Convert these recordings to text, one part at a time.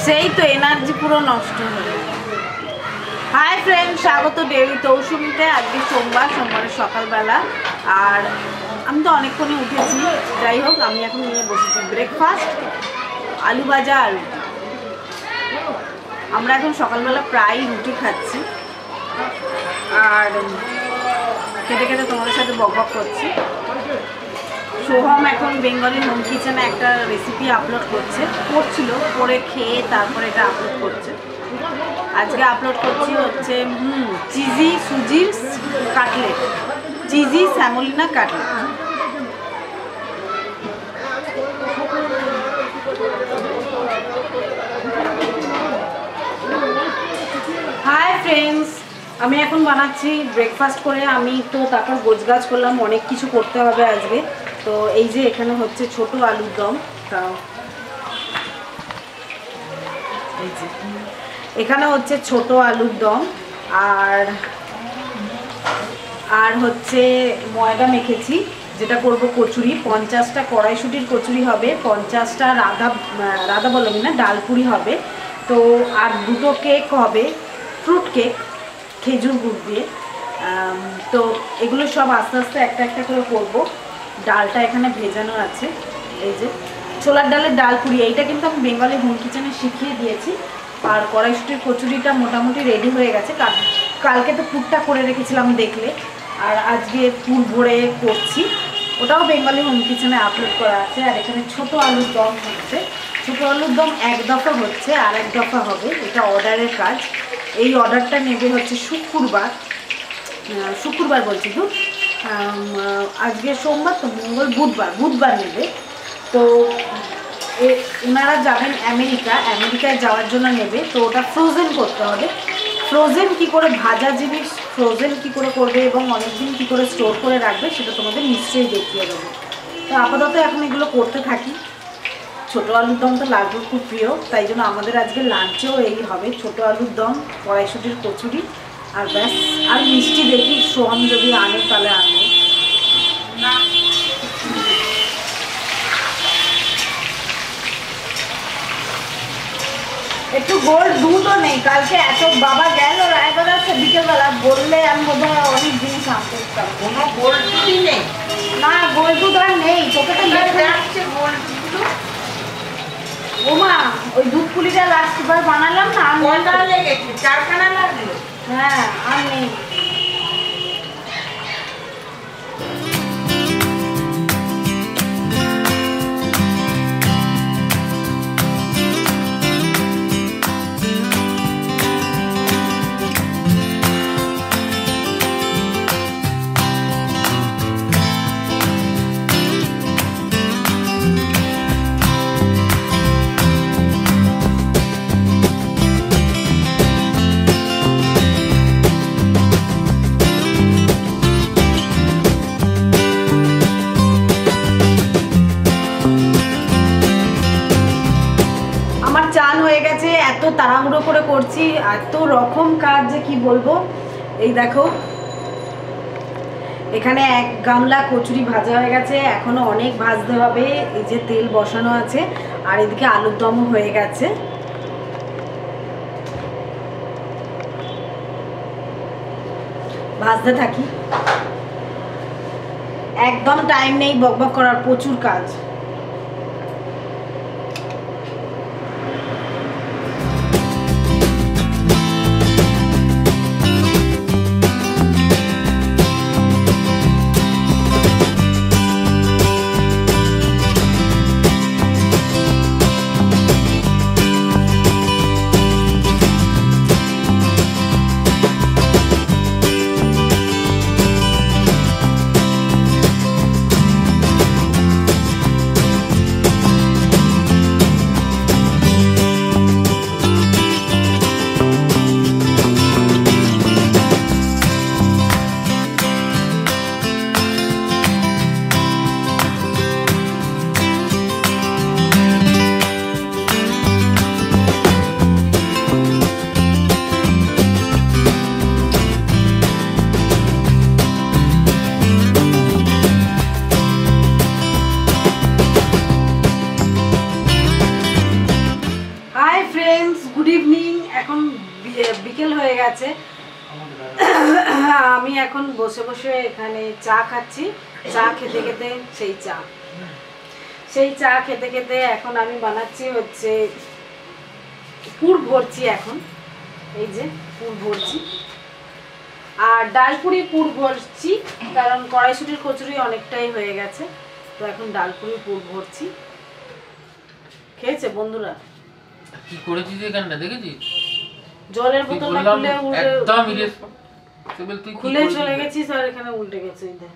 সেই তো এনার্জি পুরো নষ্ট হয়ে। হাই ফ্রেন্ড, স্বাগত ডেইলি তৌসুমিতে। আজকে সোমবারের সকালবেলা, আর আমি তো অনেকক্ষণই উঠেছি। যাই হোক, আমি এখন নিয়ে বসেছি ব্রেকফাস্ট, আলু ভাজা আর রুটি। আমরা এখন সকালবেলা প্রায় রুটি খাচ্ছি, আর খেতে খেতে তোমাদের সাথে বকবক করছি। সোহম এখন বেঙ্গলি হোম কিচেনে একটা রেসিপি আপলোড করছিল, করে খেয়ে তারপরে এটা আপলোড করছে। আজকে আপলোড করছি হচ্ছে চিজি সুজির cutlet, cheesy semolina cutlet. Hi friends, আমি এখন বানাচ্ছি ব্রেকফাস্ট করে। আমি তো তারপর গোছগাছ করলাম, অনেক কিছু করতে হবে আজকে। তো এই যে এখানে হচ্ছে ছোট আলুর দম, এই যে এখানে হচ্ছে ছোট আলুর দম, আর হচ্ছে ময়দা মেখেছি, যেটা করব কচুরি। 50টা কড়াইশুটির কচুরি হবে, 50টা রাধা বলবি না ডালপুরি হবে। তো আর 2টো কেক হবে, ফ্রুট কেক, খেজুর গুড় দিয়ে। তো এগুলো সব আস্তে আস্তে একটা একটা করে করবো। ডালটা এখানে ভেজানো আছে, এই যে ছোলার ডালের ডালপুরি। এইটা কিন্তু আমি বেঙ্গলি হোম কিচেনে শিখিয়ে দিয়েছি। আর কড়াইশুটির কচুরিটা মোটামুটি রেডি হয়ে গেছে। কালকে তো পুরটা করে রেখেছিলাম দেখলে, আর আজকে পুর ভরে করছি, ওটাও বেঙ্গলি হোম কিচেনে আপলোড করা আছে। আর এখানে ছোট আলুর দম হচ্ছে। ছোট আলুর দম এক দফা হচ্ছে, আর এক দফা হবে, এটা অর্ডারের কাজ। এই অর্ডারটা নেবে হচ্ছে শুক্রবার বলছি তো, আজকে সোমবার তো, মঙ্গল বুধবার নেবে। তো ওনারা যাবেন আমেরিকায় যাওয়ার জন্য নেবে। তো ওটা ফ্রোজেন করতে হবে। ফ্রোজেন কি করে, ভাজা জিনিস ফ্রোজেন কি করে করবে এবং অনেকদিন কি করে স্টোর করে রাখবে, সেটা তোমাদের নিশ্চয়ই দেখিয়ে দেবো। তো আপাতত এখন এগুলো করতে থাকি। ছোটো আলুর দম তো লাড্ডুর খুব প্রিয়, তাই জন্য আমাদের আজকে লাঞ্চেও এই হবে, ছোটো আলুর দম, কড়াইশুটির কচুরি, আর ব্যাস। আর মিষ্টি দেখি সোহম যদি আনে তাহলে আনবো। একটু গোল্ড দুধও নেই, কালকে এত বাবা গেল রায়বাজার বিকেলবেলা, বললে আমি বোধহয় অনেক জিনিস আনতে পারতাম। কোনো গোল্ড দুধই নেই? না, গোল্ড দুধ আর নেই, তোকে তো যাচ্ছে গোল্ড দুধ। ওমা, ওই দুধ পুলিটা লাস্টবার বানালাম না, কটা লেগেছে? 4খানা লাগলো। হ্যাঁ, আর নেই। চান হয়ে গেছে, এত তাড়াহুড়ো করে করছি, এত রকম কাজ যে কি বলবো। এই দেখো, এখানে 1 গামলা কচুরি ভাজা হয়ে গেছে, এখনো অনেক ভাজতে হবে। এই যে তেল বসানো আছে, আর এদিকে আলুর দমও হয়ে গেছে। ভাজতে থাকি, একদম টাইম নেই বকবক করার, প্রচুর কাজ। ইভিনিং, এখন বিকেল হয়ে গেছে। আমি এখন বসে বসে এখানে চা খাচ্ছি। চা খেতে খেতে সেই চা খেতে খেতে এখন আমি বানাচ্ছি হচ্ছে পুর ভরছি। এখন এই যে পুর ভরছি, আর ডালপুরি পুর ভরছি, কারণ কড়াইশুটির কচুরি অনেকটাই হয়ে গেছে। তো এখন ডালপুরি পুর ভরছি। খেয়েছে বন্ধুরা? কি করেছিস এখানটা দেখেছিস? জলের বোতলটা খুলে একদম ইরেসপন্সিবল। তুই খুলে চলে গেছিস আর এখানে উল্টে গেছে। এই দেখ,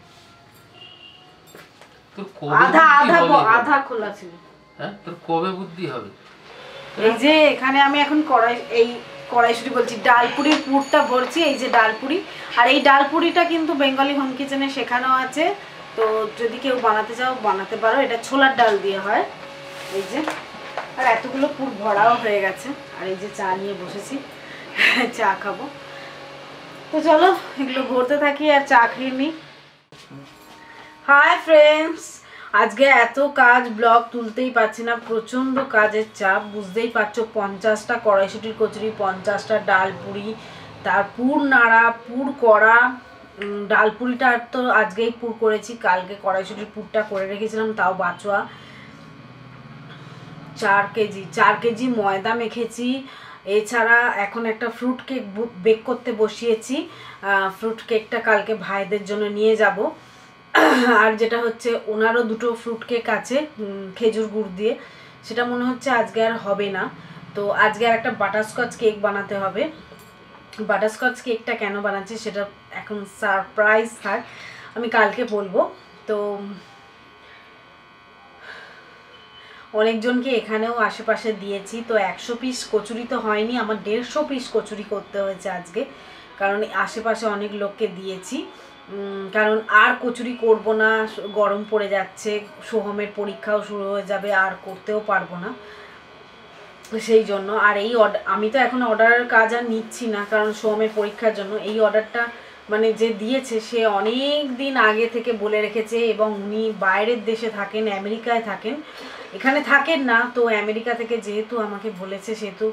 তোর কবে আধা খোলা ছিল। হ্যাঁ, তোর কবে বুদ্ধি হবে? এই যে এখানে আমি এখন কড়াইশুটি বলছি, ডালপুরির পুরটা ভরছি। এই যে ডালপুরি, আর এই ডালপুরিটা কিন্তু বেঙ্গলি হোম কিচেনে শেখানো আছে। তো যদি কেউ বানাতে চাও বানাতে পারো। এটা ছোলার ডাল দিয়ে হয়। এই যে, আর এতগুলো পুর ভরাও হয়ে গেছে। আর এই যে চা নিয়ে বসেছি, চা খাবো। তো চলো এগুলো ভরতে থাকি আর চা খেয়ে নিই। হাই ফ্রেন্ডস, আজকে এত কাজ, ব্লগ তুলতেই পারছি না, প্রচণ্ড কাজের চাপ। বুঝতেই পারছো, 50টা কড়াইশুটির কচুরি, 50টা ডালপুরি, তার পুর নাড়া, পুর করা। ডালপুরিটা তো আজকেই পুর করেছি, কালকে কড়াইশুটির পুরটা করে রেখেছিলাম, তাও বাঁচোয়া। 4 কেজি ময়দা মেখেছি। এছাড়া এখন একটা ফ্রুট কেক বেক করতে বসিয়েছি। ফ্রুট কেকটা কালকে ভাইদের জন্য নিয়ে যাব। আর যেটা হচ্ছে, ওনারও 2টো ফ্রুট কেক আছে খেজুর গুড় দিয়ে, সেটা মনে হচ্ছে আজকে আর হবে না। তো আজকে আর একটা বাটারস্কচ কেক বানাতে হবে। বাটারস্কচ কেকটা কেন বানাচ্ছি সেটা এখন সারপ্রাইজ থাক, আমি কালকে বলবো। তো অনেকজনকে এখানেও আশেপাশে দিয়েছি। তো 100 পিস কচুরি তো হয়নি, আমার 150 পিস কচুরি করতে হয়েছে আজকে, কারণ আশেপাশে অনেক লোককে দিয়েছি। কারণ আর কচুরি করব না, গরম পড়ে যাচ্ছে, সোহমের পরীক্ষাও শুরু হয়ে যাবে, আর করতেও পারবো না, সেই জন্য। আর এই আমি তো এখন অর্ডারের কাজ আর নিচ্ছি না, কারণ সোহমের পরীক্ষার জন্য। এই অর্ডারটা মানে যে দিয়েছে সে অনেক দিন আগে থেকে বলে রেখেছে, এবং উনি বাইরের দেশে থাকেন, আমেরিকায় থাকেন, এখানে থাকেন না। তো আমেরিকা থেকে যেহেতু আমাকে বলেছে, সেহেতু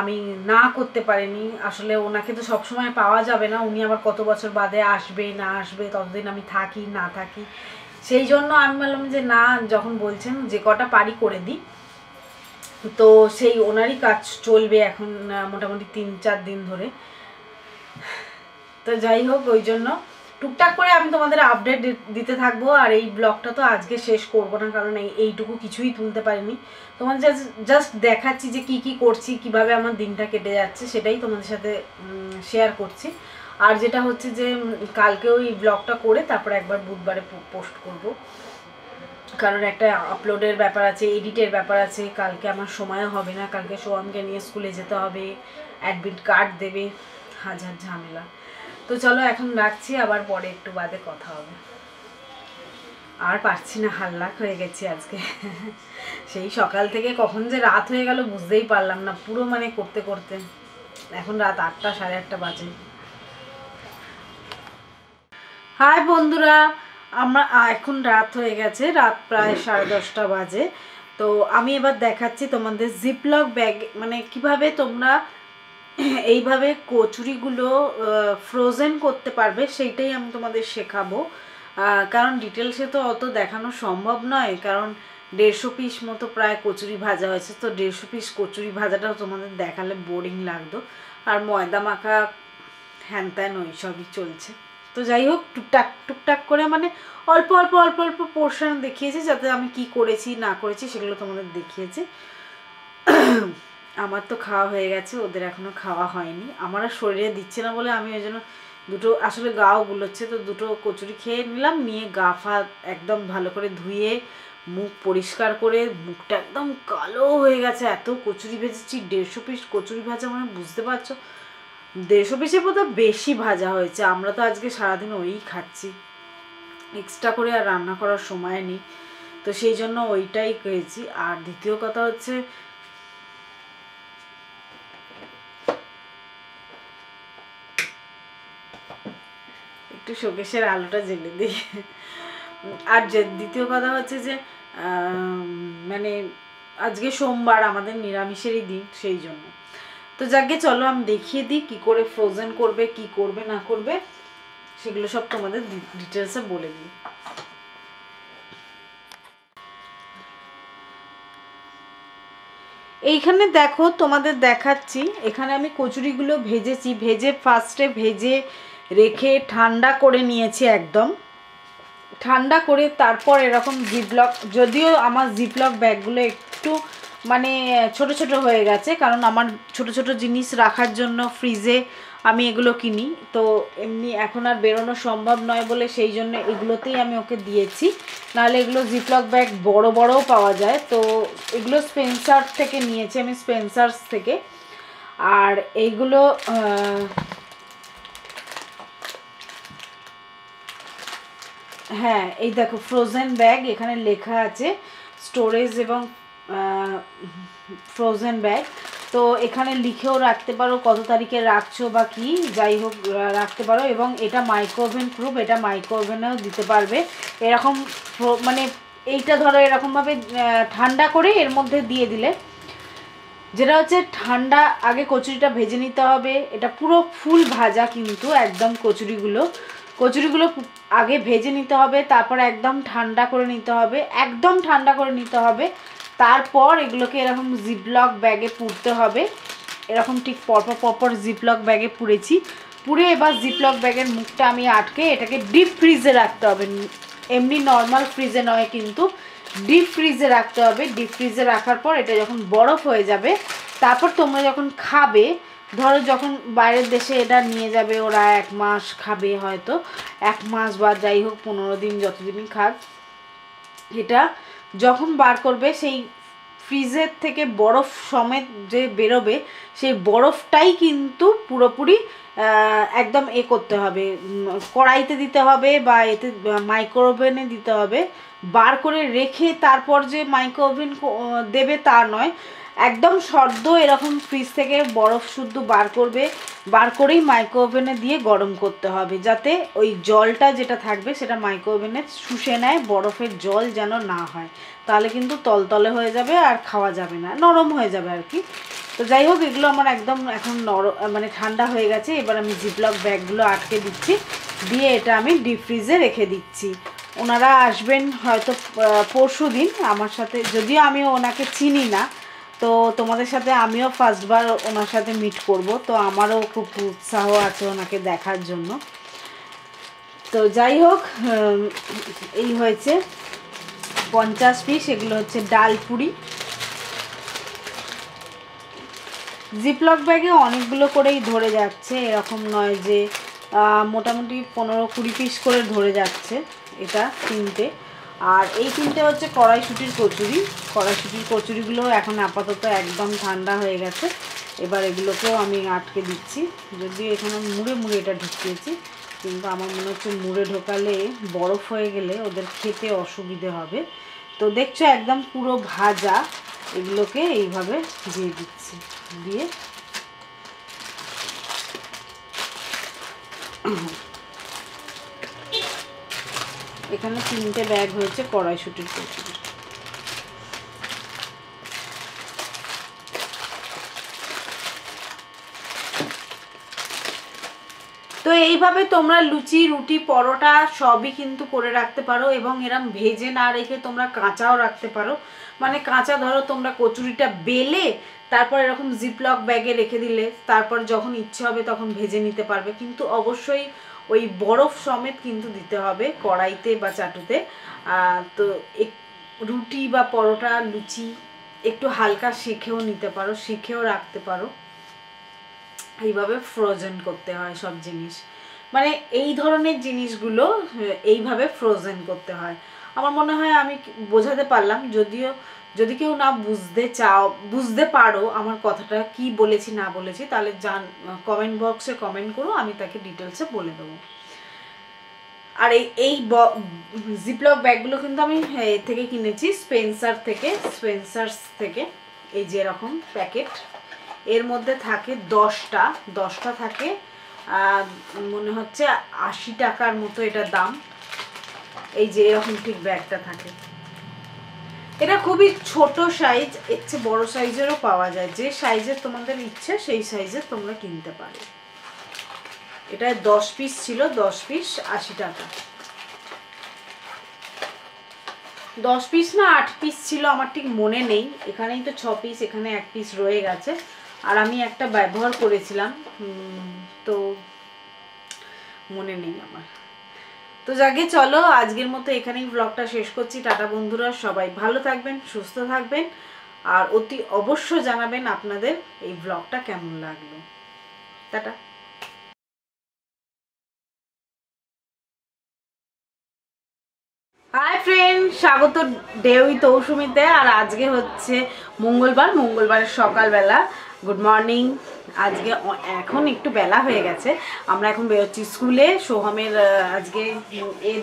আমি না করতে পারিনি। আসলে ওনাকে তো সবসময় পাওয়া যাবে না, উনি আবার কত বছর বাদে আসবে না আসবে, ততদিন আমি থাকি না থাকি, সেই জন্য আমি বললাম যে না, যখন বলছেন যে কটা পারি করে দিই। তো সেই ওনারই কাজ চলবে এখন মোটামুটি 3-4 দিন ধরে। তো যাই হোক, ওই জন্য টুকটাক করে আমি তোমাদের আপডেট দিতে থাকবো। আর এই ব্লগটা তো আজকে শেষ করবো না, কারণ এইটুকু কিছুই তুলতে পারিনি। তোমাদের জাস্ট দেখাচ্ছি যে কি কি করছি, কিভাবে আমার দিনটা কেটে যাচ্ছে, সেটাই তোমাদের সাথে শেয়ার করছি। আর যেটা হচ্ছে যে কালকে ওই ব্লগটা করে তারপরে একবার বুধবারে পোস্ট করব, কারণ একটা আপলোডের ব্যাপার আছে, এডিটের ব্যাপার আছে। কালকে আমার সময়ও হবে না, কালকে সোহামকে নিয়ে স্কুলে যেতে হবে, অ্যাডমিট কার্ড দেবে, হাজার ঝামেলা। তো চলো এখন রাখছি, আবার পরে একটু বাদে কথা হবে। আর পারছি না, হাল্লাক হয়ে গেছি আজকে। সেই সকাল থেকে কখন যে রাত হয়ে গেল বুঝতেই পারলাম না, পুরো মানে করতে করতে এখন রাত 8টা 8:30 বাজে। হাই বন্ধুরা, আমরা এখন রাত হয়ে গেছে, রাত প্রায় 10:30 বাজে। তো আমি এবার দেখাচ্ছি তোমাদের জিপলক ব্যাগ, মানে কিভাবে তোমরা এইভাবে কচুরিগুলো ফ্রোজেন করতে পারবে, সেইটাই আমি তোমাদের শেখাবো। কারণ ডিটেলসে তো অত দেখানো সম্ভব নয়, কারণ 150 পিস মতো প্রায় কচুরি ভাজা হয়েছে। তো 150 পিস কচুরি ভাজাটাও তোমাদের দেখালে বোরিং লাগতো, আর ময়দা মাখা হ্যান ত্যান ওই সবই চলছে। তো যাই হোক, টুকটাক করে মানে অল্প অল্প অল্প অল্প পোর্শন দেখিয়েছি, যাতে আমি কি করেছি না করেছি সেগুলো তোমাদের দেখিয়েছি। আমার তো খাওয়া হয়ে গেছে, ওদের এখনো খাওয়া হয়নি। আমার আর শরীরে দিচ্ছে না বলে আমি ওই জন্য দুটো, আসলে গাও গুলোচ্ছে, তো 2টো কচুরি খেয়ে নিলাম, নিয়ে গা ফা একদম ভালো করে ধুয়ে মুখ পরিষ্কার করে, মুখটা একদম কালো হয়ে গেছে, এত কচুরি ভেজেছি। 150 পিস কচুরি ভাজা, মানে বুঝতে পারছো 150 পিসের বোধহয় বেশি ভাজা হয়েছে। আমরা তো আজকে সারাদিন ওই খাচ্ছি, এক্সট্রা করে আর রান্না করার সময় নেই, তো সেই জন্য ওইটাই খেয়েছি। আর দ্বিতীয় কথা হচ্ছে, একটু শোকেশের আলোটা জ্বেলে দিই। আর যে দ্বিতীয় কথা হচ্ছে যে মানে আজকে সোমবার, আমাদের নিরামিষেরই দিন, সেই জন্য। তো তো যাকে চলো আমি দেখিয়ে দিই কী করে ফ্রোজেন করবে, কি করবে না করবে, সেগুলো সব তোমাদের ডিটেলসে বলে দিই। এইখানে দেখো তোমাদের দেখাচ্ছি, এখানে আমি কচুরিগুলো ভেজেছি, ফার্স্টে ভেজে রেখে ঠান্ডা করে নিয়েছি, একদম ঠান্ডা করে তারপর এরকম জিপলক, যদিও আমার জিপলক ব্যাগগুলো একটু মানে ছোট ছোট হয়ে গেছে, কারণ আমার ছোট ছোট জিনিস রাখার জন্য ফ্রিজে আমি এগুলো কিনি, তো এমনি এখন আর বেরোনো সম্ভব নয় বলে সেই জন্য এগুলোতেই আমি ওকে দিয়েছি। নাহলে এগুলো জিপলক ব্যাগ বড় বড়ও পাওয়া যায়, তো এগুলো স্পেন্সার থেকে নিয়েছি আমি, স্পেন্সার্স থেকে। আর এইগুলো হ্যাঁ, এই দেখো ফ্রোজেন ব্যাগ, এখানে লেখা আছে স্টোরেজ এবং ফ্রোজেন ব্যাগ। তো এখানে লিখেও রাখতে পারো কত তারিখে রাখছো বা কি, যাই হোক রাখতে পারো। এবং এটা মাইক্রোওভেন প্রুফ, এটা মাইক্রোওভেনেও দিতে পারবে। এরকম মানে এইটা ধরো এরকমভাবে ঠান্ডা করে এর মধ্যে দিয়ে দিলে, যেটা হচ্ছে ঠান্ডা, আগে কচুরিটা ভেজে নিতে হবে। এটা পুরো ফুল ভাজা কিন্তু একদম কচুরিগুলো আগে ভেজে নিতে হবে, তারপর একদম ঠান্ডা করে নিতে হবে, একদম ঠান্ডা করে নিতে হবে। তারপর এগুলোকে এরকম জিপলক ব্যাগে পুরতে হবে, এরকম ঠিক পরপর জিপলক ব্যাগে পুরেছি। পুরে এবার জিপলক ব্যাগের মুখটা আমি আটকে এটাকে ডিপ ফ্রিজে রাখতে হবে, এমনি নর্মাল ফ্রিজে নয় কিন্তু ডিপ ফ্রিজে রাখতে হবে। ডিপ ফ্রিজে রাখার পর এটা যখন বরফ হয়ে যাবে, তারপর তোমরা যখন খাবে, ধরো যখন বাইরের দেশে এটা নিয়ে যাবে ওরা, 1 মাস খাবে হয়তো, 1 মাস বা যাই হোক 15 দিন, যতদিনই খাক, এটা যখন বার করবে সেই ফ্রিজের থেকে বরফ সমেত যে বেরোবে, সেই বরফটাই কিন্তু পুরোপুরি একদম করতে হবে, কড়াইতে দিতে হবে বা এতে মাইক্রোওভেনে দিতে হবে। বার করে রেখে তারপর যে মাইক্রোওভেন দেবে তা নয়, একদম সদ্য এরকম ফ্রিজ থেকে বরফ শুদ্ধ বার করেই মাইক্রোওভেনে দিয়ে গরম করতে হবে, যাতে ওই জলটা যেটা থাকবে সেটা মাইক্রোওভেনে শুষে নেয়, বরফের জল যেন না হয়, তাহলে কিন্তু তলতলে হয়ে যাবে আর খাওয়া যাবে না, নরম হয়ে যাবে আর কি। তো যাই হোক, এগুলো আমার একদম এখন মানে ঠান্ডা হয়ে গেছে। এবার আমি জিপলক ব্যাগগুলো আটকে দিচ্ছি, দিয়ে এটা আমি ডিপ ফ্রিজে রেখে দিচ্ছি। ওনারা আসবেন হয়তো পরশু দিন আমার সাথে, যদিও আমি ওনাকে চিনি না, তো তোমাদের সাথে আমিও ফার্স্টবার ওনার সাথে মিট করব, তো আমারও খুব উৎসাহ আছে ওনাকে দেখার জন্য। তো যাই হোক, এই হয়েছে 50 পিস, এগুলো হচ্ছে ডালপুরি। জিপলক ব্যাগে অনেকগুলো করেই ধরে যাচ্ছে, এরকম নয় যে মোটামুটি 15-20 পিস করে ধরে যাচ্ছে এটা 3টে। আর এই 3টে হচ্ছে কড়াইশুঁটির কচুরিগুলো এখন আপাতত একদম ঠান্ডা হয়ে গেছে। এবার এগুলোকেও আমি আটকে দিচ্ছি, যদিও এখানে মুড়ে এটা ঢুকিয়েছি, কিন্তু আমার মনে হচ্ছে মুড়ে ঢোকালে বরফ হয়ে গেলে ওদের খেতে অসুবিধে হবে। তো দেখছো একদম পুরো ভাজা, এগুলোকে এইভাবে দিয়ে দিচ্ছি, দিয়ে এখানে 3টে ব্যাগ হয়েছে কড়াইশুঁটির কচুরি। তো এইভাবে তোমরা লুচি, রুটি, পরোটা সবই কিন্তু করে রাখতে পারো, এবং এরম ভেজে না রেখে তোমরা কাঁচাও রাখতে পারো। মানে কাঁচা ধরো তোমরা কচুরিটা বেলে তারপর এরকম জিপলক ব্যাগে রেখে দিলে, তারপর যখন ইচ্ছে হবে তখন ভেজে নিতে পারবে, কিন্তু অবশ্যই ওই বরফ সমেত কিন্তু দিতে হবে কড়াইতে বা চাটুতে। তো রুটি বা পরোটা, লুচি একটু হালকা সেঁকেও নিতে পারো, সেঁকেও রাখতে পারো। এইভাবে ফ্রোজেন করতে হয় সব জিনিস, মানে এই ধরনের জিনিসগুলো এইভাবে ফ্রোজেন করতে হয়। আমার মনে হয় আমি বোঝাতে পারলাম, যদি কেউ না বুঝতে পারো আমার কথাটা কি বলেছি না বলেছি, তাহলে কমেন্ট বক্সে কমেন্ট করো, আমি তাকে ডিটেলসে বলে দেবো। আর এই জিপলক ব্যাগগুলো কিন্তু আমি এর থেকে কিনেছি, স্পেন্সার্স থেকে। এই যে এরকম প্যাকেট, এর মধ্যে থাকে 10টা থাকে, মনে হচ্ছে 80 টাকার মতো এটা দাম। এই যে এরকম ঠিক ব্যাগটা থাকে, এটা খুবই ছোট সাইজ, এর চেয়ে বড় সাইজেরও পাওয়া যায়, যে সাইজের তোমাদের ইচ্ছে সেই সাইজের তোমরা কিনতে পারো। এটা 10 পিস ছিল, 10 পিস 80 টাকা। 10 পিস না 8 পিস ছিল আমার ঠিক মনে নেই, এখানেই তো 6 পিস, এখানে 1 পিস রয়ে গেছে, আর আমি একটা ব্যবহার করেছিলাম তো মনে নেই আমার। তো যাকে চলো আজকের মতো এখানেই ব্লগটা শেষ করছি। টাটা বন্ধুরা, সবাই ভালো থাকবেন, সুস্থ থাকবেন, আর অতি অবশ্য জানাবেন আপনাদের এই ব্লগটা কেমন লাগলো। টাটা। হাই ফ্রেন্ড, স্বাগত ডেউই তৌসুমিতে। আর আজকে হচ্ছে মঙ্গলবারের সকালবেলা। Good morning. আজকে এখন একটু বেলা হয়ে গেছে, আমরা এখন বেরোচ্ছি স্কুলে। সোহামের আজকে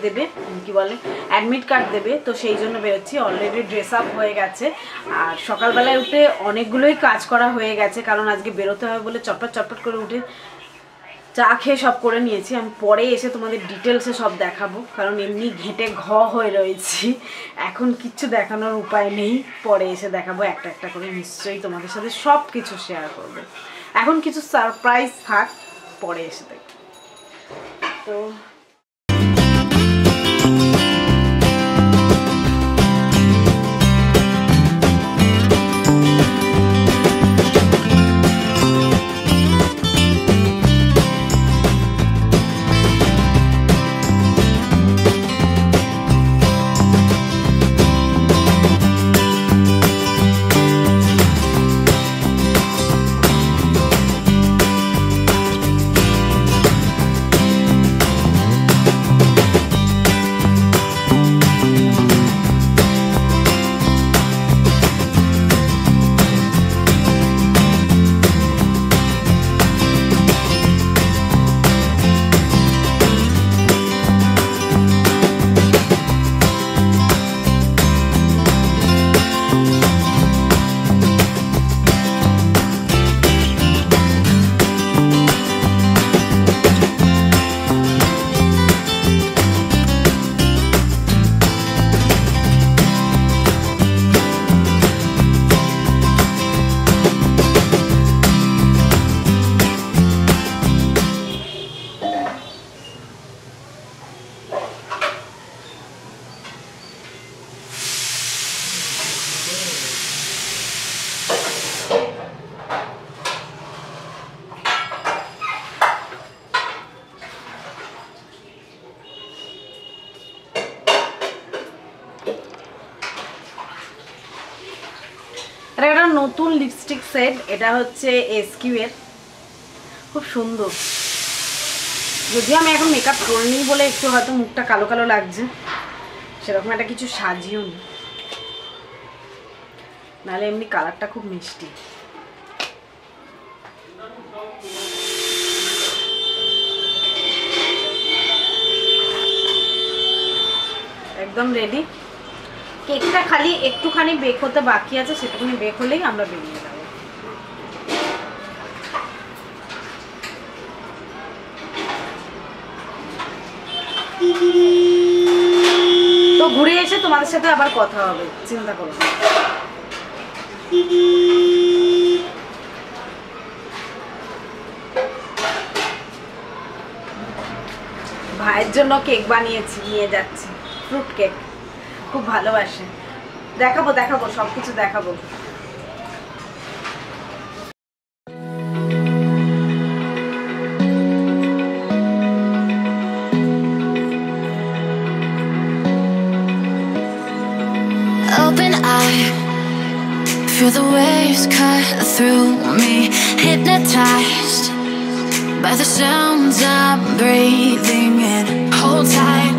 দেবে কি বলে, অ্যাডমিট কার্ড দেবে, তো সেই জন্য বেরোচ্ছি। অলরেডি ড্রেস আপ হয়ে গেছে, আর সকালবেলায় উঠে অনেকগুলোই কাজ করা হয়ে গেছে, কারণ আজকে বেরোতে হবে বলে চটপট করে উঠে চা খেয়ে সব করে নিয়েছি। আমি পরে এসে তোমাদের ডিটেলসে সব দেখাবো, কারণ এমনি ঘেঁটে হয়ে রয়েছি, এখন কিচ্ছু দেখানোর উপায় নেই। পরে এসে দেখাবো একটা একটা করে, নিশ্চয়ই তোমাদের সাথে সব কিছু শেয়ার করবো। এখন কিছু সারপ্রাইজ থাক, পরে এসে দেখ। তো একটা নতুন লিপস্টিক সেট, এটা হচ্ছে এসকিউ এর, খুব সুন্দর। যদিও আমি এখন মেকআপ করিনি বলে একটু হয়তো মুখটা কালো কালো লাগছে, সেরকম একটা কিছু সাজিও নি, নাহলে এমনি কালারটা খুব মিষ্টি। একদম রেডি। কেকটা খালি একটুখানি বেক হতে বাকি আছে, সেটুকুনি বেক হলেই আমরা বেরিয়ে যাবো। তো ঘুরে এসে তোমাদের সাথে আবার কথা হবে, চিন্তা করো না। ভাইয়ের জন্য কেক বানিয়েছি, নিয়ে যাচ্ছি, ফ্রুট কেক, খুব ভালোবাসে। দেখাবো সবকিছু দেখাবো। Open eye, feel the waves cut through me, hypnotized by the sounds I'm breathing in. Hold tight,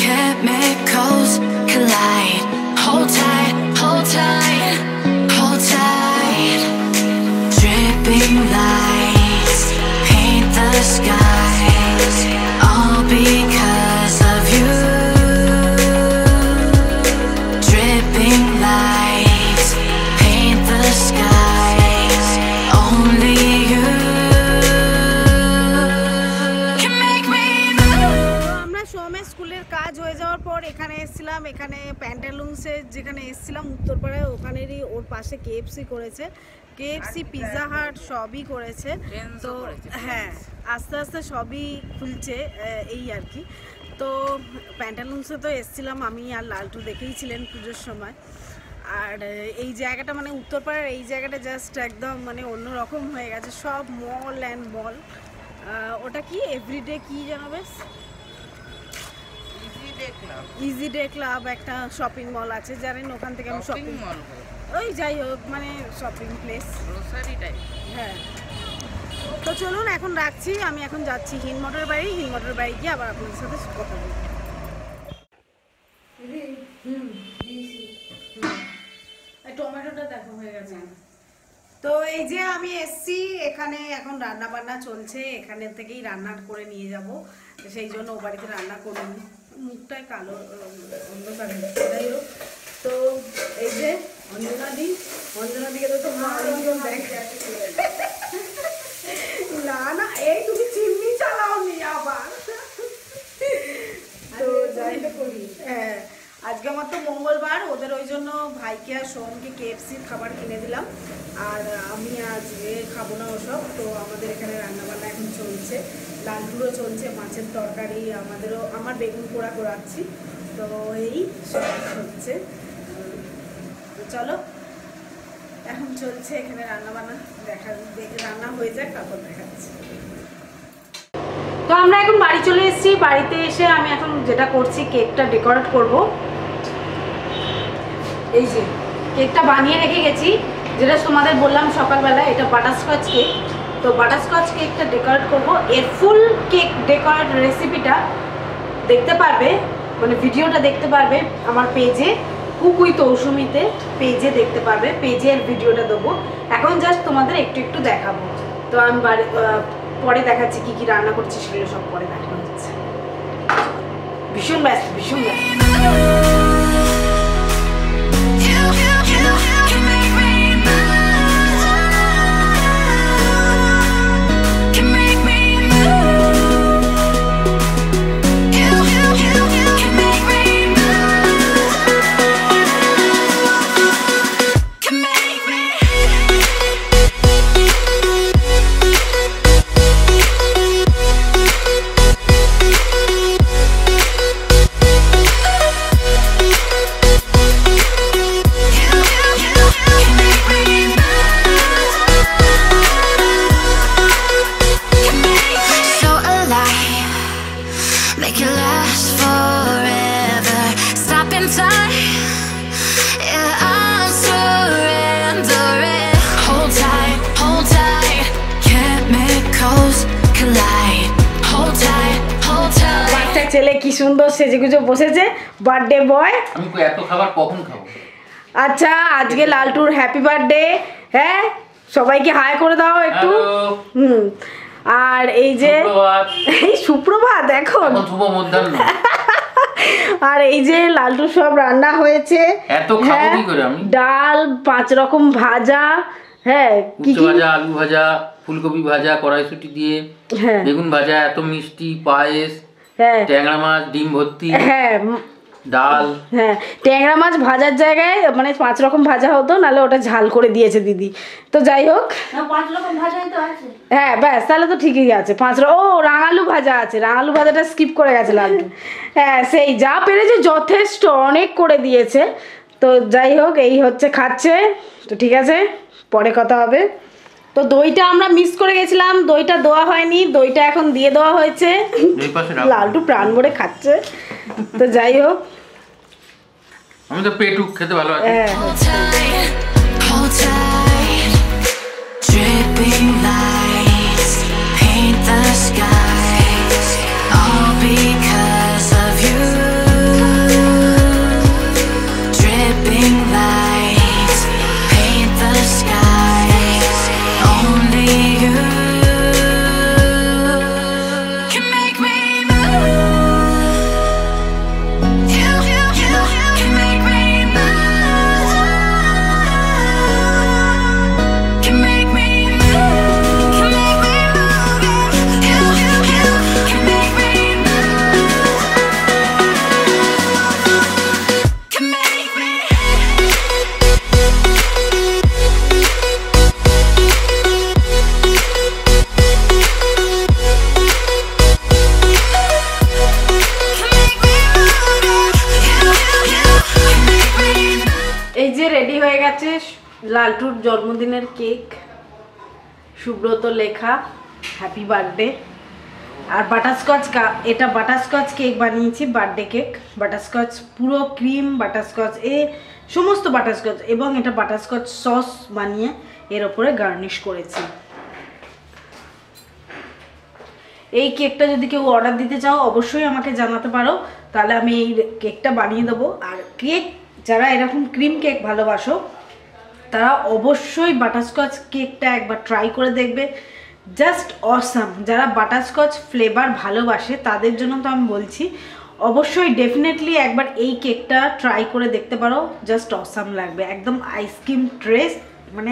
chemicals collide. Hold tight, hold tight, hold tight. Dripping lights paint the skies, all because of you. Dripping lights paint the skies, only you can make me move. আমরা সোমের স্কুলের কাজ হয়ে যাওয়ার পর এখানে এসেছিলাম। এখানে প্যান্টালুন্সের যে যেখানে এসেছিলাম উত্তরপাড়ায় ওখানেরই ওর পাশে কেএফসি করেছে, কেএফসি পিৎজা হাট সবই করেছে। তো হ্যাঁ আস্তে আস্তে সবই খুলছে এই আর কি। তো প্যান্টালুন্সে তো এসেছিলাম আমি আর লালটু, দেখেইছিলেন পুজোর সময়। আর এই জায়গাটা মানে উত্তরপাড়ার এই জায়গাটা জাস্ট একদম মানে অন্যরকম হয়ে গেছে, সব মল অ্যান্ড মল। ওটা কি এভরিডে কি জানো বেশ, ইজি ডে ক্লাব একটা শপিং মল আছে, জানেন ওখান থেকে আমি শপিং মল ওই যাই হোক মানে শপিং প্লেস হ্যাঁ। তো চলুন এখন রাখছি, আমি এখন যাচ্ছি হিনমোটর বাড়ি গিয়ে আবার আপনাদের সাথে কথা বলবো। টমেটোটা দেখো হয়ে গেছে। তো এই যে আমি এসছি এখানে, এখন রান্না বান্না চলছে, এখানে থেকেই রান্না করে নিয়ে যাব, সেই জন্য ও বাড়িতে রান্না করিনি, মুখটায় কালো অন্ধকার হচ্ছে। যাই হোক, তো এই যে অঞ্জনাদিকে তো তোমার অনেকজন দেখ না না এই তুমি চিমনি চালাও নি আবার। তো যাই করি হ্যাঁ, আজকে আমার তো মঙ্গলবার, ওদের ওই জন্য ভাইকে আর সোহমকে কেএফসির খাবার কিনে দিলাম, আর আমি আজকে খাবো না ওসব। তো আমাদের এখানে রান্নাবান্না এখন চলছে, লালটুরও চলছে, মাছের তরকারি, আমার বেগুন পোড়া করাচ্ছি। তো এই সব হচ্ছে। তো চলো এখন চলছে এখানে রান্নাবান্না, রান্না হয়ে যাক তারপর দেখাচ্ছি। তো আমরা এখন বাড়ি চলে এসেছি, বাড়িতে এসে আমি এখন যেটা করছি কেকটা ডেকোরেট করব। এই যে কেকটা বানিয়ে রেখে গেছি, যেটা তোমাদের বললাম সকালবেলা, এটা বাটারস্কচ কেক। তো বাটারস্কচ কেকটা ডেকোরেট করব, এর ফুল কেক ডেকোরেট রেসিপিটা দেখতে পারবে, মানে ভিডিওটা দেখতে পারবে আমার পেজে, কুক উইথ ঔসুমিতে পেজে দেখতে পারবে, পেজের ভিডিওটা দেবো। এখন জাস্ট তোমাদের একটু দেখাবো। তো আমি পরে দেখাচ্ছি কি কি রান্না করছি, সেগুলো সব পরে দেখানো হচ্ছে। ভীষণ ব্যস্ত। ছেলে কি সুন্দর সেজেগুজে বসেছে, বার্থডে বয়। আমি এত খাবার কখন খাবো? আচ্ছা আজকে লালটুর হ্যাপি বার্থডে, হ্যাঁ সবাইকে হাই করে দাও একটু। আর এই যে এই সুপ্রভাত, এখন শুভ মধ্যাহ্ন। আর এই যে লালটুর সব রান্না হয়েছে, এত খাবো কি করে আমি? ডাল, 5 রকম ভাজা, হ্যাঁ কি কি ভাজা, আলু ভাজা, ফুলকপি ভাজা, কড়াইশুঁটি দিয়ে বেগুন ভাজা, এত মিষ্টি, পায়েস, হ্যাঁ ট্যাংরা মাছ, ডিম ভর্তি, হ্যাঁ ডাল, হ্যাঁ ট্যাংরা মাছ ভাজার জায়গায় মানে 5 রকম ভাজা হতো, নাহলে ওটা ঝাল করে দিয়েছে দিদি। তো যাই হোক 5 রকম ভাজাই তো আছে, হ্যাঁ ব্যাস তাহলে তো ঠিকই আছে। 5 ও রাঙালু ভাজা আছে, রাঙালু ভাজাটা স্কিপ করে গেছে লালটু। হ্যাঁ সেই যা পেরেছে যথেষ্ট, অনেক করে দিয়েছে। তো যাই হোক এই হচ্ছে খাচ্ছে। তো ঠিক আছে পরে কথা হবে। তো দইটা আমরা মিস করে গেছিলাম, দইটা দেওয়া হয়নি, দইটা এখন দিয়ে দেওয়া হয়েছে। লালটু প্রাণ ভরে খাচ্ছে। তো যাই হোক আমি তো পেটু খেতে ভালো আছি। লালটুর জন্মদিনের কেক, সুব্রত লেখা হ্যাপি বার্থডে। আর বাটারস্কচ, এটা বাটারস্কচ কেক বানিয়েছি, বার্থডে কেক। বাটারস্কচ পুরো ক্রিম বাটারস্কচ সমস্ত বাটারস্কচ, এবং এটা বাটারস্কচ সস বানিয়ে এর ওপরে গার্নিশ করেছি। এই কেকটা যদি কেউ অর্ডার দিতে চাও অবশ্যই আমাকে জানাতে পারো, তাহলে আমি এই কেকটা বানিয়ে দেবো। আর কেক যারা এরকম ক্রিম কেক ভালোবাসো তারা অবশ্যই বাটারস্কচ কেকটা একবার ট্রাই করে দেখবে, জাস্ট অসাম। যারা বাটারস্কচ ফ্লেভার ভালোবাসে তাদের জন্য তো আমি বলছি, অবশ্যই ডেফিনেটলি একবার এই কেকটা ট্রাই করে দেখতে পারো, জাস্ট অসাম লাগবে। একদম আইসক্রিম টেস্ট, মানে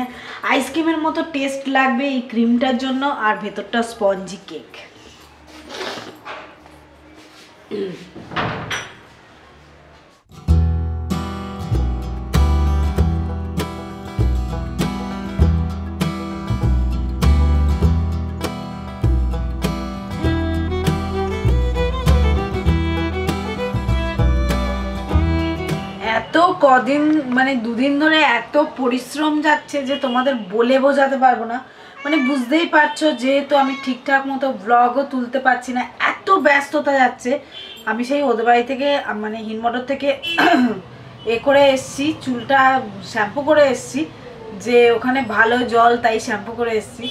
আইসক্রিমের মতো টেস্ট লাগবে এই ক্রিমটার জন্য, আর ভেতরটা স্পঞ্জি কেক। এত কদিন মানে দুদিন ধরে এত পরিশ্রম যাচ্ছে যে তোমাদের বলে বোঝাতে পারবো না। মানে বুঝতেই পারছো, যেহেতু আমি ঠিকঠাক মতো ব্লগও তুলতে পারছি না, এত ব্যস্ততা যাচ্ছে। আমি সেই ওদের বাড়ি থেকে মানে হিনমটর থেকে করে এসছি, চুলটা শ্যাম্পু করে এসছি, যে ওখানে ভালো জল তাই শ্যাম্পু করে এসছি,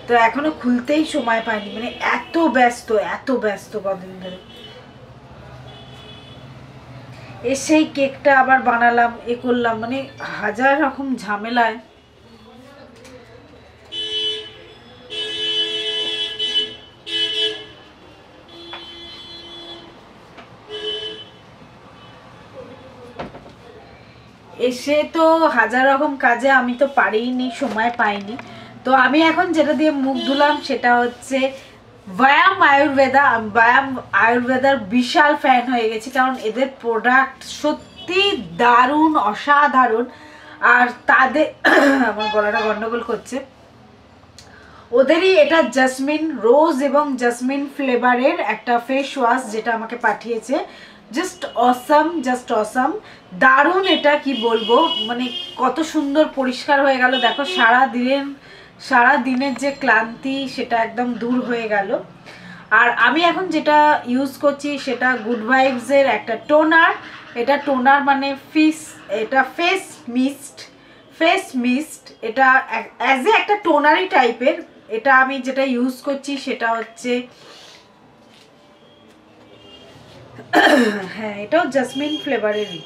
তো এখনো খুলতেই সময় পাইনি। মানে এত ব্যস্ত কদিন ধরে। এসেই কেকটা আবার বানালাম, করলাম, মানে হাজার রকম ঝামেলায়। এসে তো হাজার রকম কাজে আমি তো পারিনি, সময় পাইনি। তো আমি এখন যেটা দিয়ে মুখ ধুলাম সেটা হচ্ছে ব্যায়াম আয়ুর্বেদা। ব্যায়াম আয়ুর্বেদার বিশাল ফ্যান হয়ে গেছি, কারণ এদের প্রোডাক্ট সত্যি দারুণ, অসাধারণ। আর তাদের আমার গলাটা গন্ডগোল করছে, ওদেরই এটা জাসমিন রোজ এবং জাসমিন ফ্লেভারের একটা ফেস ওয়াশ যেটা আমাকে পাঠিয়েছে। জাস্ট অসাম, দারুণ। এটা কি বলবো, মানে কত সুন্দর পরিষ্কার হয়ে গেল দেখো, সারা দিনের যে ক্লান্তি সেটা একদম দূর হয়ে গেল। আর আমি এখন যেটা ইউজ করছি সেটা গুড ভাইবসের একটা টোনার। এটা টোনার মানে এটা ফেস মিস্ট, এটা অ্যাজ এ একটা টোনারি টাইপের। এটা আমি যেটা ইউজ করছি সেটা হচ্ছে হ্যাঁ, এটাও জাসমিন ফ্লেভারেরই।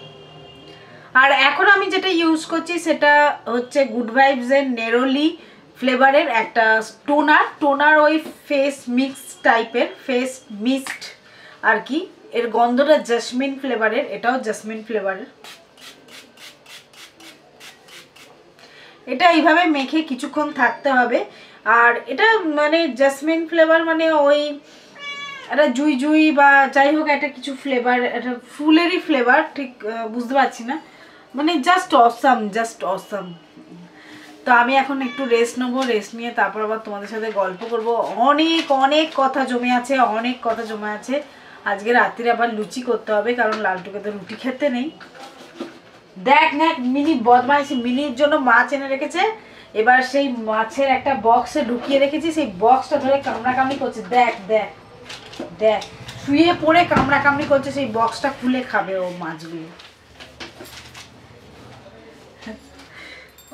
আর এখন আমি যেটা ইউজ করছি সেটা হচ্ছে গুড ভাইবসের নেরোলি ফ্লেভারের একটা টোনার ওই ফেস মিস্ট আর কি। এর গন্ধটা জাসমিন ফ্লেভারের, এটাও জাসমিন ফ্লেভারের। এটা এইভাবে মেখে কিছুক্ষণ থাকতে হবে। আর এটা মানে জাসমিন ফ্লেভার মানে ওই একটা জুই বা যাই হোক একটা কিছু ফ্লেভার, একটা ফুলেরই ফ্লেভার, ঠিক বুঝতে পারছি না, মানে জাস্ট অসাম। তো আমি এখন একটু রেস্ট নেবো, রেস্ট নিয়ে তারপর আবার তোমাদের সাথে গল্প করব। অনেক কথা জমে আছে। আজকে রাত্রিরে আবার লুচি করতে হবে, কারণ লালটুকে তো রুটি খেতে নেই। দেখ মিনি বদমাইশি, মিনির জন্য মাছ এনে রেখেছে। এবার সেই মাছের একটা বক্সে ঢুকিয়ে রেখেছি, সেই বক্সটা ধরে কামড়াকামড়ি করছে। দেখ শুয়ে পড়ে কামড়াকামড়ি করছে, সেই বক্সটা খুলে খাবে ও মাছগুলো।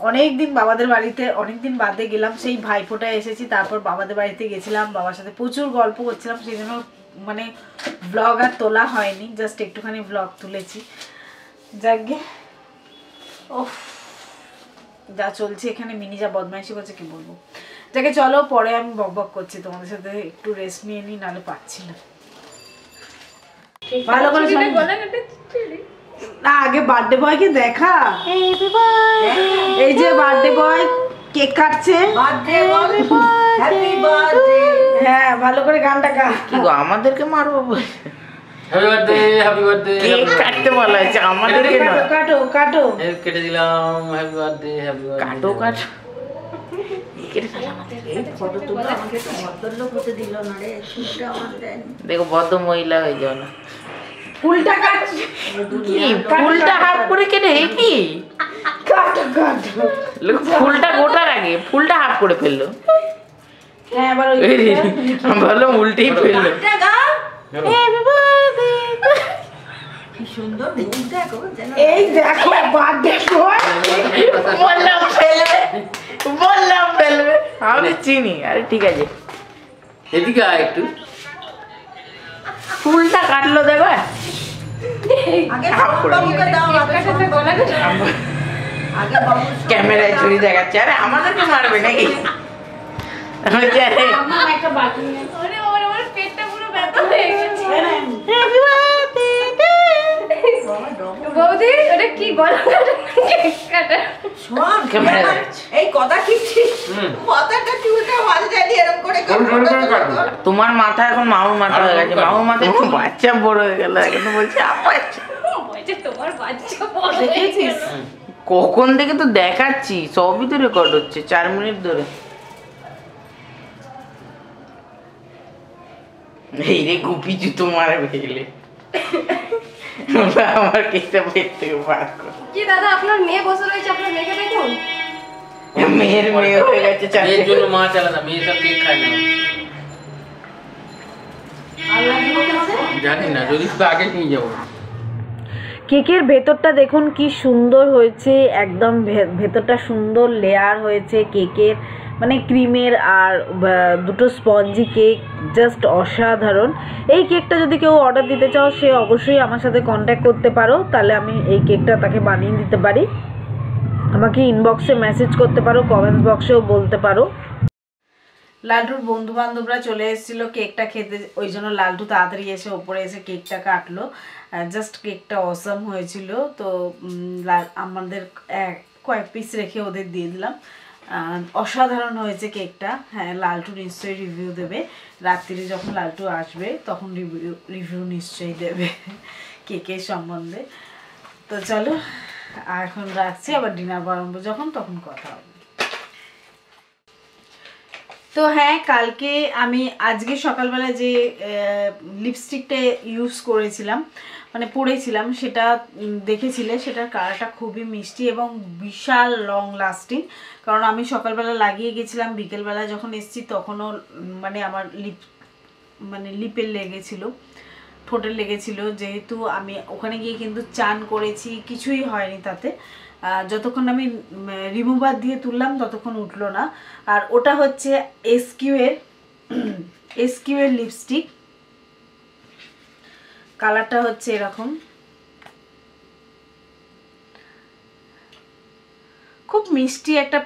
অনেকদিন বাবাদের বাড়িতে অনেকদিন বাদে গেলাম, সেই ভাইফোঁটায় এসেছি, তারপর বাবাদের বাড়িতে গেছিলাম, বাবার সাথে প্রচুর গল্প করছিলাম, সেই জন্য মানে ব্লগ আর তোলা হয়নি, জাস্ট একটুখানি ব্লগ তুলেছি। যাকে যা চলছে এখানে, মিনি যা বদমাইশি করছে কি বলবো। যাকে চলো, পরে আমি বক করছি তোমাদের সাথে, একটু রেস্ট নিয়ে নিই, নাহলে পাচ্ছি না। ভালো করে না, আগে বার্থডে বয়কে দেখা। এই যে বার্থডে বয় কেক কাটছে। হ্যাঁ, ভালো করে গানটা গা। কি গো, আমাদেরকে মারবো? হ্যাপি বার্থডে কেক কাটতে বলা হয়েছে, আমাদেরকে না। কাটো কেটে দিলাম। হ্যাপি বার্থডে কাটো দেখো, বদ্ধ মহিলা হয়ে যাও না। ফুলটা কাটছে, ফুলটা হাফ করে কেটে কি লোক ফুলটা গোটার আগে ফুলটা হাফ করে ফেললো। হ্যাঁ এবার ওই আমি ভাবলাম উল্টেই ফেললো। কি সুন্দর মুখ দেখো যেন এই দেখো বার্থডে বয় বললাম ফেলবে আমি চিনি। আরে ঠিক আছে এদিকে আয় একটু। ফুলটা কাটলো দেবে আগে বাবুকে দাও আগে বাবু ক্যামেরায় ছবি দেখাচ্ছে। আরে আমাদেরকে মারবে নাকি? একটা বাটি নিয়ে আমার পেটটা পুরো ব্যথা হয়ে গেছে বৌদি ওটা কি গলা কাটা শোন ক্যামেরা এই কথা কিছিস মাথাটা চুলটা মাঝে যাই এরকম করে তোমার মাথা এখন মামুর মাথা হয়ে গেছে। মামুর মাথা এখন বাচ্চা বড় হয়ে গেল। এখন বলছে আপা বলছে তোমার বাচ্চা বড় দেখেছিস কখন থেকে তো দেখাচ্ছি, সবই তো রেকর্ড হচ্ছে 4 মিনিট ধরে। এই রে গুপি জুতো মারবে গেলে আমার কেকটা পেট থেকে বার কর। কি দাদা আপনার মেয়ে বসে রয়েছে, আপনার মেয়েকে দেখুন। মেয়ের মেয়ে হয়ে গেছে মেয়ের জন্য মাছ আলাদা, মেয়ে সব কেক খায় না। জানি না, যদি তো আগে নিয়ে যাবো। কেকের ভেতরটা দেখুন কি সুন্দর হয়েছে, একদম ভেতরটা সুন্দর লেয়ার হয়েছে কেকের, মানে ক্রিমের আর দুটো স্পঞ্জি কেক, জাস্ট অসাধারণ। এই কেকটা যদি কেউ অর্ডার দিতে চাও সে অবশ্যই আমার সাথে কন্ট্যাক্ট করতে পারো, তাহলে আমি এই কেকটা তাকে বানিয়ে দিতে পারি। আমাকে ইনবক্সে মেসেজ করতে পারো, কমেন্টস বক্সেও বলতে পারো। লালটুর বন্ধু বান্ধবরা চলে এসেছিলো কেকটা খেতে, ওই জন্য লালটু তাড়াতাড়ি এসে ওপরে এসে কেকটা কাটলো। জাস্ট কেকটা অসাম হয়েছিল, তো আমাদের কয়েক পিস রেখে ওদের দিয়ে দিলাম। অসাধারণ হয়েছে কেকটা। হ্যাঁ, লালটু নিশ্চয়ই রিভিউ দেবে, রাত্রিরে যখন লালটু আসবে তখন রিভিউ নিশ্চয়ই দেবে কেকের সম্বন্ধে। তো চলো এখন রাখছি, আবার ডিনার বানাবো যখন তখন কথা হবে। তো হ্যাঁ, কালকে আমি আজকে সকালবেলা যে লিপস্টিকটা ইউজ করেছিলাম, মানে পরেছিলাম, সেটা দেখেছিলে, সেটার কালারটা খুবই মিষ্টি এবং বিশাল লং লাস্টিং। কারণ আমি সকালবেলা লাগিয়ে গেছিলাম, বিকেলবেলা যখন এসেছি তখনও মানে আমার লিপে লেগেছিলো, ঠোঁটে লেগেছিলো। যেহেতু আমি ওখানে গিয়ে কিন্তু চান করেছি, কিছুই হয়নি তাতে। যতক্ষণ আমি রিমুভার দিয়ে তুললাম ততক্ষণ উঠলো না। আর ওটা হচ্ছে এসকিউ এর লিপস্টিক, কালারটা হচ্ছে এরকম, খুব মিষ্টি একটা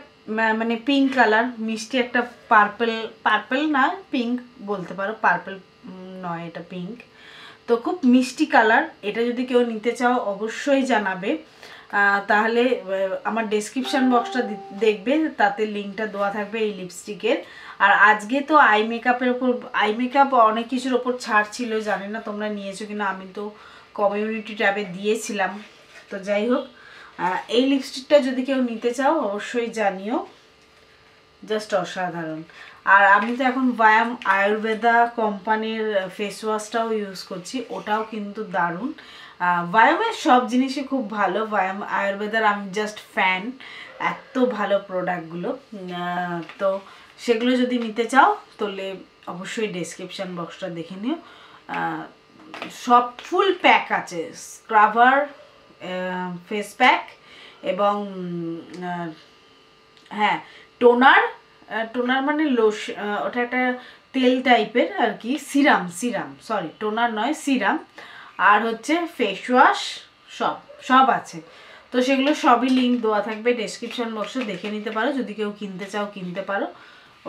মানে পিঙ্ক কালার, মিষ্টি একটা পার্পল না পিঙ্ক বলতে পারো, পার্পল নয় এটা পিঙ্ক। তো খুব মিষ্টি কালার। এটা যদি কেউ নিতে চাও অবশ্যই জানাবে, তাহলে আমার ডেসক্রিপশান বক্সটা দেখবে, তাতে লিঙ্কটা দেওয়া থাকবে এই লিপস্টিকের। আর আজকে তো আই মেকআপ অনেক কিছুর ওপর ছাড় ছিল, জানি না তোমরা নিয়েছো কিনা, আমি তো কমিউনিটি ট্যাবে দিয়েছিলাম। তো যাই হোক, এই লিপস্টিকটা যদি কেউ নিতে চাও অবশ্যই জানিও, জাস্ট অসাধারণ। আর আমি তো এখন ভায়াম আয়ুর্বেদা কোম্পানির ফেস ওয়াশটাও ইউজ করছি, ওটাও কিন্তু দারুণ। ভায়ামের সব জিনিসই খুব ভালো, ভায়াম আয়ুর্বেদার আমি জাস্ট ফ্যান, এত ভালো প্রোডাক্টগুলো। তো সেগুলো যদি নিতে চাও তাহলে অবশ্যই ডেসক্রিপশান বক্সটা দেখে নিও। সব ফুল প্যাক আছে, স্ক্রাবার, ফেস প্যাক এবং হ্যাঁ টোনার মানে ওটা একটা তেল টাইপের আর কি, সিরাম সরি টোনার নয় সিরাম, আর হচ্ছে ফেস ওয়াশ, সব আছে। তো সেগুলো সবই লিঙ্ক দেওয়া থাকবে ডেসক্রিপশন বক্সে, দেখে নিতে পারো। যদি কেউ কিনতে চাও কিনতে পারো,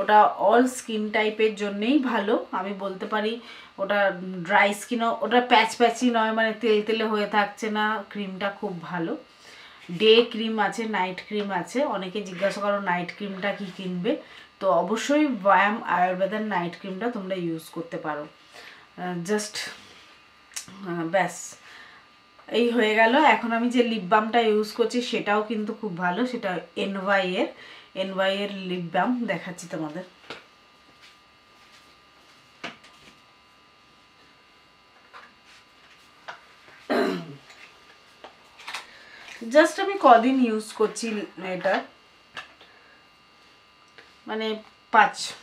ওটা অল স্কিন টাইপের জন্যেই ভালো আমি বলতে পারি। ওটা ড্রাই স্কিনও, ওটা প্যাচি নয়, মানে তেলে হয়ে থাকছে না, ক্রিমটা খুব ভালো। ডে ক্রিম আছে, নাইট ক্রিম আছে, অনেকে জিজ্ঞাসা করো নাইট ক্রিমটা কি কিনবে, তো অবশ্যই ভায়াম আয়ুর্বেদার নাইট ক্রিমটা তোমরা ইউজ করতে পারো। জাস্ট ব্যাস এই হয়ে গেল। এখন আমি যে লিপ বামটা ইউজ করছি সেটাও কিন্তু খুব ভালো, সেটা এনওয়াই এর লিপ বাম, দেখাচ্ছি তোমাদের। জাস্ট আমি কদিন ইউজ করছি এটা, মানে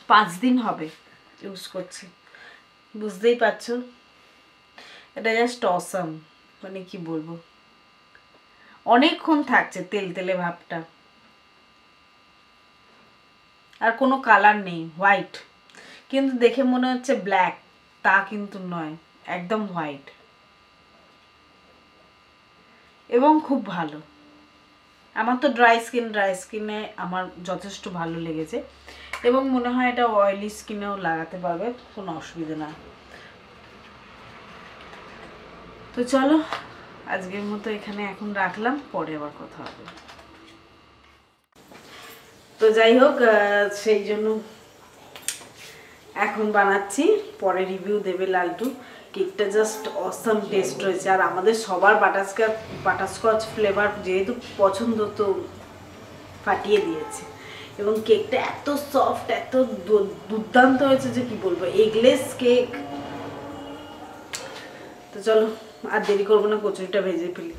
5 দিন হবে ইউজ করছি, বুঝতেই পারছো। এটা জাস্ট অসাম, মানে কি বলবো, অনেকক্ষণ থাকছে তেল তেলে ভাবটা। আর কোনো কালার নেই, হোয়াইট, কিন্তু দেখে মনে হচ্ছে ব্ল্যাক, তা কিন্তু নয়, একদম হোয়াইট এবং খুব ভালো। আমার তো ড্রাই স্কিনে আমার যথেষ্ট ভালো লেগেছে এবং মনে হয় এটা অয়েলি স্কিনেও লাগাতে পারবে, কোনো অসুবিধা না। তো চলো আজকের মতো এখানে এখন রাখলাম, পরে আবার কথা হবে। তো যাই হোক, সেই জন্য এখন বানাচ্ছি, পরে রিভিউ দেবে লালটু। কেকটা জাস্ট অসাম টেস্ট হয়েছে, আর আমাদের সবার বাটারস্কচ ফ্লেভার যেহেতু পছন্দ, তো ফাটিয়ে দিয়েছে। এবং কেকটা এত সফট, এত দুর্দান্ত হয়েছে যে কি বলবো, এগলেস কেক। তো চলো আর দেরি করবো না, কচুরিটা ভেজে ফেলি।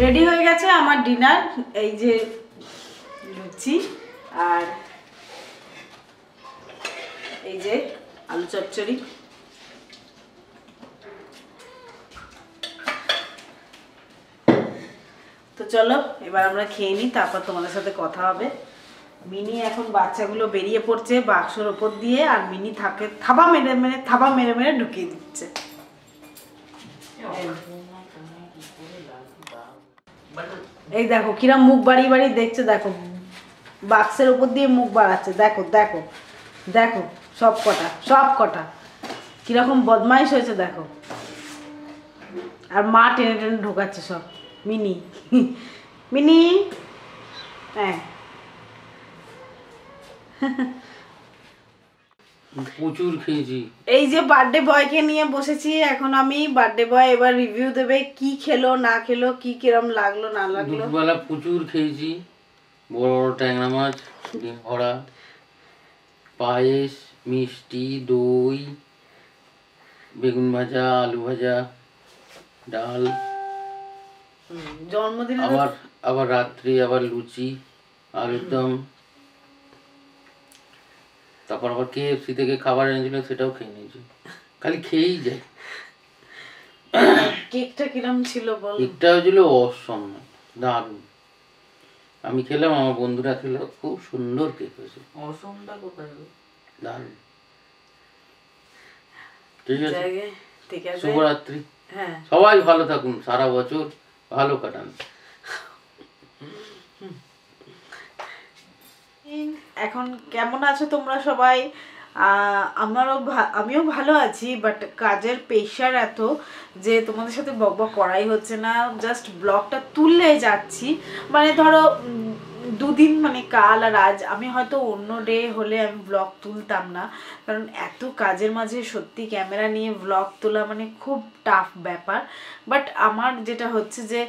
রেডি হয়ে গেছে আমার ডিনার, এই যে লুচি আর এই যে আলু চচ্চড়ি। তো চলো এবার আমরা খেয়ে নিই, তারপর তোমাদের সাথে কথা হবে। মিনি এখন বাচ্চাগুলো বেরিয়ে পড়ছে বাক্সর ওপর দিয়ে, আর মিনি থাকে থাবা মেরে মেরে ঢুকিয়ে দিচ্ছে। এই দেখো কিরম মুখ বাড়িয়ে বাড়িয়ে দেখছে, দেখো বাক্সের উপর দিয়ে মুখ বাড়াচ্ছে, দেখো দেখো দেখো, সব কটা কিরকম বদমাইশ হয়েছে দেখো। আর মা টেনে টেনে ঢোকাচ্ছে সব। মিনি মিনি, হ্যাঁ প্রচুর খেয়েছি। এই যে বার্থডে বয়কে নিয়ে বসেছি এখন আমি। বার্থডে বয় এবার রিভিউ দেবে, কি খেলো না খেলো, কি কিরম লাগলো না লাগলো। দুপুরবেলা প্রচুর খেয়েছি, বড় বড় ট্যাংরা মাছ, ডিম ভরা, পায়েস, মিষ্টি, দই, বেগুন ভাজা, আলু ভাজা, ডাল, জন্মদিনে আবার রাত্রি আবার লুচি, আলুর দম, তারপর আবার KFC থেকে খাবার এনেছিল, সেটাও খেয়ে নিয়েছি। খালি খেয়েই যায়। কেকটা কিরম ছিল বল? কেকটা হয়েছিল অসম্য, দারুণ। আমি খেলাম, আমার বন্ধুরা খেলো, খুব সুন্দর কেক হয়েছে। অসমটা কোথায়? দারুণ। ঠিক আছে, ঠিক আছে, শুভরাত্রি। হ্যাঁ সবাই ভালো থাকুন, সারা বছর ভালো কাটান। এখন কেমন আছো তোমরা সবাই? আমিও ভালো আছি, বাট কাজের প্রেশার এত যে তোমাদের সাথে বকবক করাই হচ্ছে না। জাস্ট ব্লগটা তুললে যাচ্ছি, মানে ধরো দুদিন, মানে কাল আর আজ। আমি হয়তো অন্য ডে হলে আমি ব্লগ তুলতাম না, কারণ এত কাজের মাঝে সত্যি ক্যামেরা নিয়ে ব্লগ তোলা মানে খুব টাফ ব্যাপার। বাট আমার যেটা হচ্ছে যে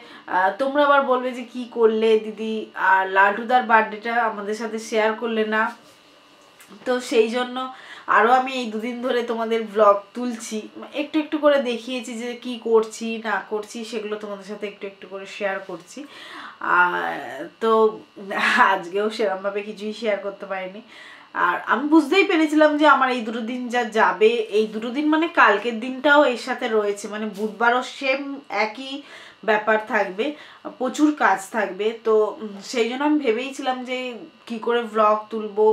তোমরা আবার বলবে যে কি করলে দিদি, আর লালটুদার বার্থডেটা আমাদের সাথে শেয়ার করলে না। তো সেই জন্য আরও আমি এই দুদিন ধরে তোমাদের ব্লগ তুলছি, একটু একটু করে দেখিয়েছি যে কি করছি না করছি, সেগুলো তোমাদের সাথে একটু একটু করে শেয়ার করছি। তো আজকেও সেরকমভাবে কিছুই শেয়ার করতে পারিনি। আর আমি বুঝতেই পেরেছিলাম যে আমার এই দুটো দিন যা যাবে, এই দুটো দিন মানে কালকের দিনটাও এর সাথে রয়েছে, মানে বুধবারও সেম একই ব্যাপার থাকবে, প্রচুর কাজ থাকবে। তো সেই জন্য আমি ভেবেইছিলাম যে কি করে ভ্লগ তুলবো,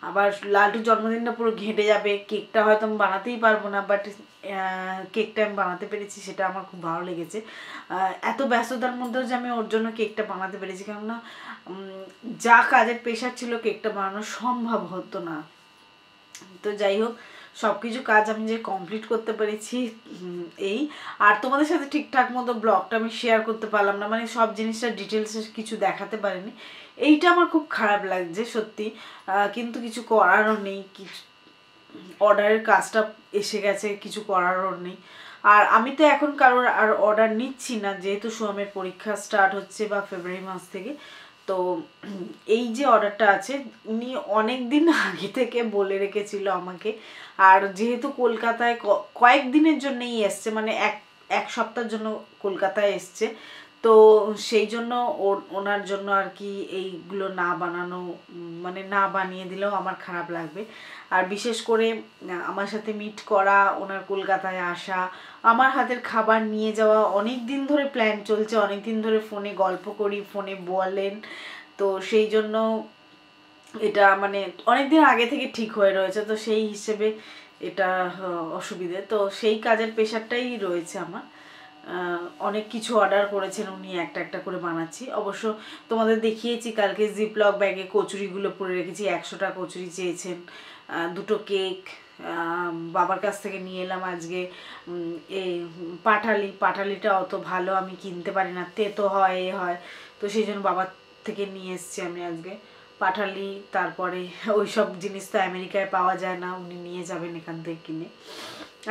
আবার লালটুর জন্মদিনটা পুরো ঘেঁটে যাবে, কেকটা হয়তো আমি বানাতেই পারবো না, বাট কেকটা আমি বানাতে পেরেছি, সেটা আমার খুব ভালো লেগেছে। এত ব্যস্ততার মধ্যেও যে আমি ওর জন্য কেকটা বানাতে পেরেছি, কেননা যা কাজের প্রেশার ছিল কেকটা বানানো সম্ভব হতো না। তো যাই হোক, সব কিছু কাজ আমি যে কমপ্লিট করতে পেরেছি এই। আর তোমাদের সাথে ঠিকঠাক মতো ব্লগটা আমি শেয়ার করতে পারলাম না, মানে সব জিনিসটা ডিটেলসে কিছু দেখাতে পারিনি, এইটা আমার খুব খারাপ লাগছে সত্যি। কিন্তু কিছু করারও নেই, কিছু অর্ডারের কাজটা এসে গেছে, কিছু করারও নেই। আর আমি তো এখন কারোর আর অর্ডার নিচ্ছি না, যেহেতু সোহামের পরীক্ষা স্টার্ট হচ্ছে বা ফেব্রুয়ারি মাস থেকে। তো এই যে অর্ডারটা আছে উনি অনেক দিন আগে থেকে বলে রেখেছিল আমাকে। আর যেহেতু কলকাতায় কয়েকদিনের জন্যই এসছে, মানে এক সপ্তাহের জন্য কলকাতায় এসছে, তো সেই জন্য ওনার জন্য আর কি এইগুলো না বানানো, মানে না বানিয়ে দিলেও আমার খারাপ লাগবে। আর বিশেষ করে আমার সাথে মিট করা, ওনার কলকাতায় আসা, আমার হাতের খাবার নিয়ে যাওয়া, অনেক দিন ধরে প্ল্যান চলছে, অনেক দিন ধরে ফোনে গল্প করি, ফোনে বলেন। তো সেই জন্য এটা মানে অনেক দিন আগে থেকে ঠিক হয়ে রয়েছে, তো সেই হিসেবে এটা অসুবিধে। তো সেই কাজের প্রেশারটাই রয়েছে আমার। অনেক কিছু অর্ডার করেছেন উনি, একটা একটা করে বানাচ্ছি। অবশ্য তোমাদের দেখিয়েছি কালকে জিপলক ব্যাগে কচুরিগুলো পরে রেখেছি, 100টা কচুরি চেয়েছেন, 2টো কেক বাবার কাছ থেকে নিয়ে এলাম আজকে। এই পাটালিটা অত ভালো আমি কিনতে পারি না, তেতো হয় এ হয়, তো সেই জন্য বাবার থেকে নিয়ে এসছি আমি আজকে পাটালি। তারপরে ওই সব জিনিস তো আমেরিকায় পাওয়া যায় না, উনি নিয়ে যাবেন এখান থেকে কিনে।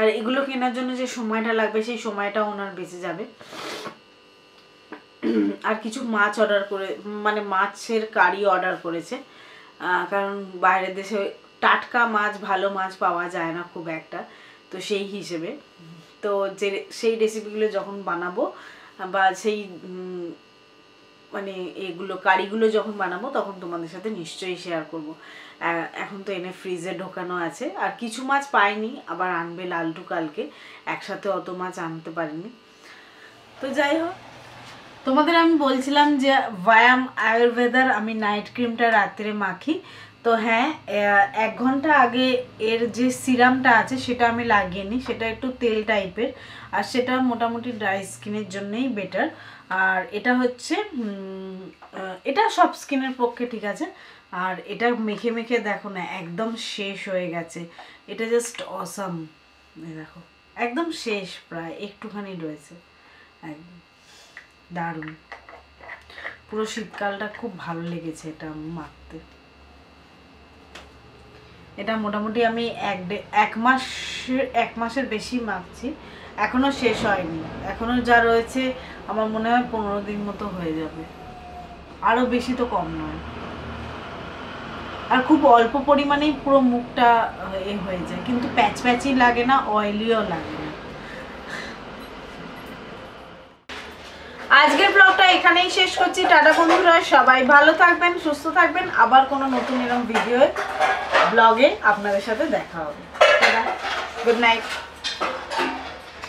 আর এগুলো কেনার জন্য যে সময়টা লাগবে সেই সময়টা ওনার বেঁচে যাবে। আর কিছু মাছ অর্ডার করে, মানে মাছের কারি অর্ডার করেছে, কারণ বাইরের দেশে টাটকা মাছ, ভালো মাছ পাওয়া যায় না খুব একটা, তো সেই হিসেবে। তো যে সেই রেসিপিগুলো যখন বানাবো বা সেই মানে এগুলো কারিগুলো যখন বানাবো তখন তোমাদের সাথে নিশ্চয়ই শেয়ার করব। এখন তো এনে ফ্রিজে ঢোকানো আছে। আর কিছু মাছ পাইনি, আবার আনবে লালটু কালকে, একসাথে অত মাছ আনতে পারিনি। তো যাই হোক, তোমাদের আমি বলছিলাম যে ব্যায়াম আয়ুর্বেদার আমি নাইট ক্রিমটা রাত্রে মাখি। তো হ্যাঁ, 1 ঘন্টা আগে এর যে সিরামটা আছে সেটা আমি লাগিয়ে নিই, সেটা একটু তেল টাইপের, আর সেটা মোটামুটি ড্রাই স্কিনের জন্যই বেটার। আর এটা হচ্ছে এটা সব স্কিনের পক্ষে ঠিক আছে। আর এটা মেখে মেখে দেখো না একদম শেষ হয়ে গেছে, এটা জাস্ট অসাম। দেখো একদম শেষ, প্রায় একটুখানি রয়েছে, একদম দারুণ। পুরো শীতকালটা খুব ভালো লেগেছে এটা মাখতে। এটা মোটামুটি আমি এক মাসের বেশি মাখছি, এখনো শেষ হয়নি, এখনো যা রয়েছে আমার মনে হয় 15 দিন মতো হয়ে যাবে, আরো বেশি তো কম নয়। আর খুব অল্প পরিমাণেই পুরো মুখটা হয়ে যায়, কিন্তু প্যাচপ্যাচি লাগে না, অয়েলিও লাগে না। আজকের ব্লগটা এখানেই শেষ করছি। টাটা বন্ধুরা, সবাই ভালো থাকবেন, সুস্থ থাকবেন। আবার কোনো নতুন এরকম ভিডিও ব্লগে আপনাদের সাথে দেখা হবে। Good night.